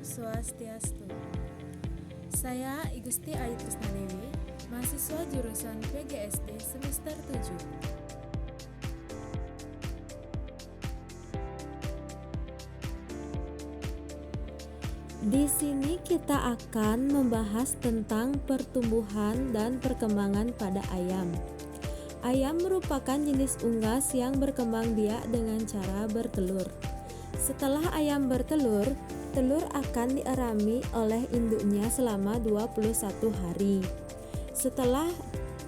Swastiastu. Saya Igusti Ayu Trisnadewi, mahasiswa jurusan PGSD semester 7. Di sini kita akan membahas tentang pertumbuhan dan perkembangan pada ayam. Ayam merupakan jenis unggas yang berkembang biak dengan cara bertelur. Setelah ayam bertelur, telur akan dierami oleh induknya selama 21 hari. Setelah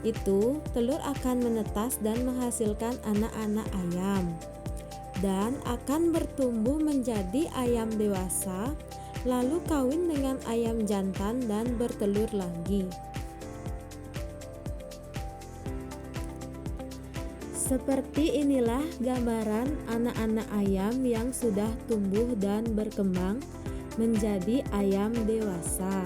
itu, telur akan menetas dan menghasilkan anak-anak ayam dan akan bertumbuh menjadi ayam dewasa, lalu kawin dengan ayam jantan dan bertelur lagi. Seperti inilah gambaran anak-anak ayam yang sudah tumbuh dan berkembang menjadi ayam dewasa.